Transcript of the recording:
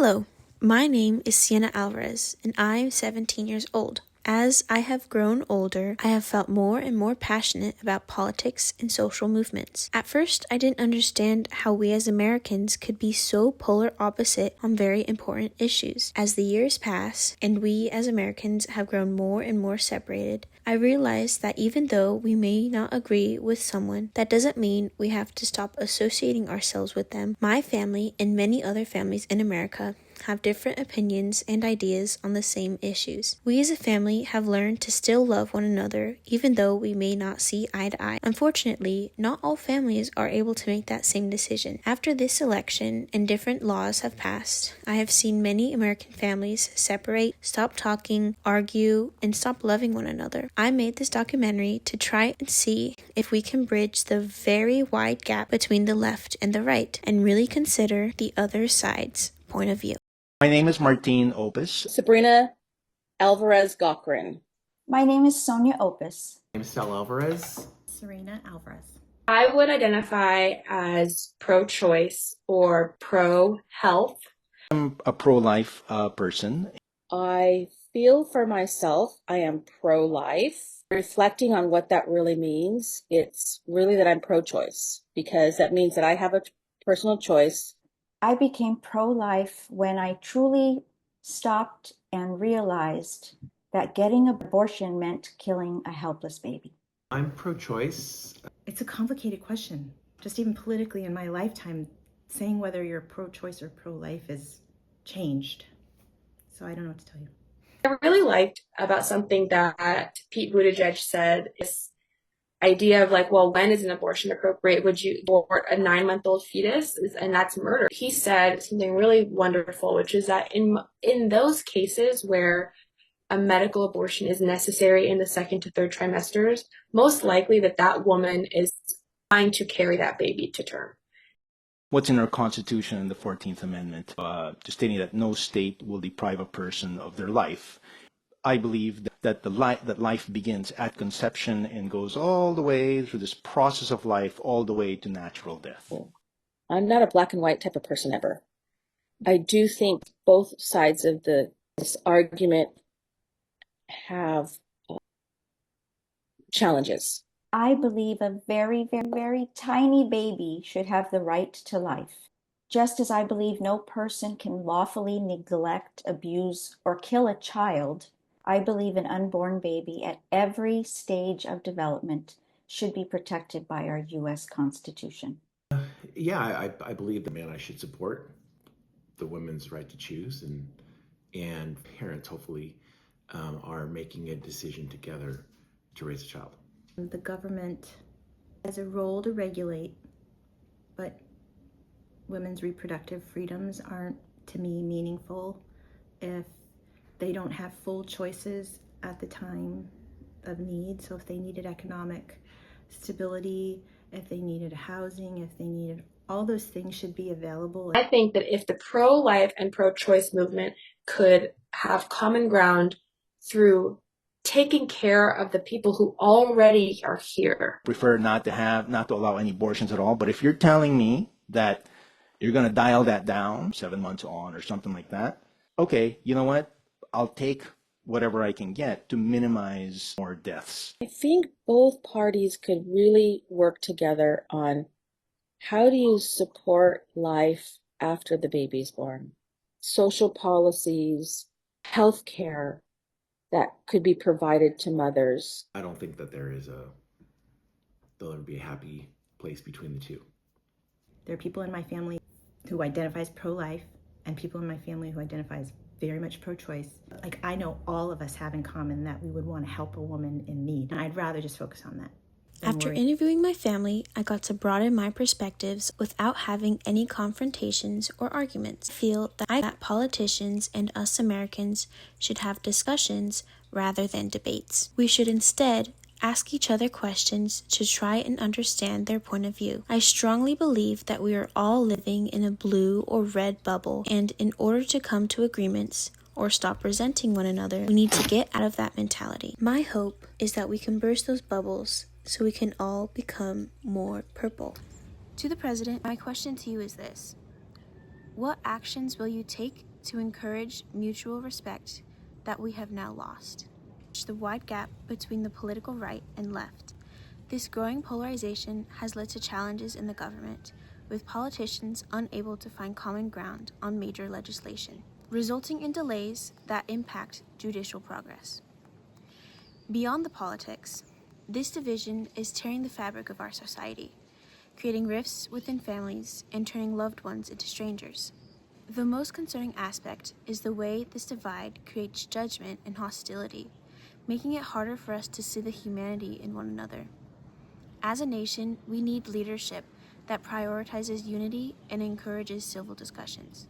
Hello, my name is Sienna Alvarez, and I am 17 years old. As I have grown older, I have felt more and more passionate about politics and social movements. At first, I didn't understand how we as Americans could be so polar opposite on very important issues. As the years pass, and we as Americans have grown more and more separated, I realized that even though we may not agree with someone, that doesn't mean we have to stop associating ourselves with them. My family and many other families in America have different opinions and ideas on the same issues. We as a family have learned to still love one another, even though we may not see eye to eye. Unfortunately, not all families are able to make that same decision. After this election and different laws have passed, I have seen many American families separate, stop talking, argue, and stop loving one another. I made this documentary to try and see if we can bridge the very wide gap between the left and the right and really consider the other side's point of view. My name is Martin Opus. Sabrina Alvarez Gokrin. My name is Sonia Opus. My name is Sal Alvarez. Serena Alvarez. I would identify as pro-choice or pro-health. I'm a pro-life person. I feel for myself, I am pro-life. Reflecting on what that really means, it's really that I'm pro-choice because that means that I have a personal choice. I became pro-life when I truly stopped and realized that getting an abortion meant killing a helpless baby. I'm pro-choice. It's a complicated question. Just even politically in my lifetime, saying whether you're pro-choice or pro-life has changed. So I don't know what to tell you. I really liked about something that Pete Buttigieg said is idea of like, well, when is an abortion appropriate? Would you abort a 9-month-old fetus? And that's murder. He said something really wonderful, which is that in those cases where a medical abortion is necessary in the 2nd to 3rd trimesters, most likely that woman is trying to carry that baby to term. What's in our Constitution in the 14th Amendment, just stating that no state will deprive a person of their life. I believe that life begins at conception and goes all the way through this process of life, all the way to natural death. I'm not a black and white type of person ever. I do think both sides of this argument have challenges. I believe a very, very, very tiny baby should have the right to life. Just as I believe no person can lawfully neglect, abuse, or kill a child, I believe an unborn baby at every stage of development should be protected by our U.S. Constitution. Yeah, I believe the man I should support the women's right to choose, and parents hopefully are making a decision together to raise a child. The government has a role to regulate, but women's reproductive freedoms aren't, to me, meaningful if they don't have full choices at the time of need. So if they needed economic stability, if they needed housing, if they needed, all those things should be available. I think that if the pro-life and pro-choice movement could have common ground through taking care of the people who already are here. Prefer not to allow any abortions at all. But if you're telling me that you're going to dial that down 7 months on or something like that, okay, you know what? I'll take whatever I can get to minimize more deaths. I think both parties could really work together on how do you support life after the baby's born? Social policies, health care that could be provided to mothers. I don't think that there'll be a happy place between the two. There are people in my family who identify as pro-life and people in my family who identify as very much pro-choice. Like, I know all of us have in common that we would want to help a woman in need. And I'd rather just focus on that. After interviewing my family, I got to broaden my perspectives without having any confrontations or arguments. I feel that politicians and us Americans should have discussions rather than debates. We should instead ask each other questions to try and understand their point of view. I strongly believe that we are all living in a blue or red bubble, and in order to come to agreements or stop resenting one another, we need to get out of that mentality. My hope is that we can burst those bubbles so we can all become more purple. To the President, my question to you is this. What actions will you take to encourage mutual respect that we have now lost? The wide gap between the political right and left. This growing polarization has led to challenges in the government, with politicians unable to find common ground on major legislation, resulting in delays that impact judicial progress. Beyond the politics, this division is tearing the fabric of our society, creating rifts within families and turning loved ones into strangers. The most concerning aspect is the way this divide creates judgment and hostility, making it harder for us to see the humanity in one another. As a nation, we need leadership that prioritizes unity and encourages civil discussions.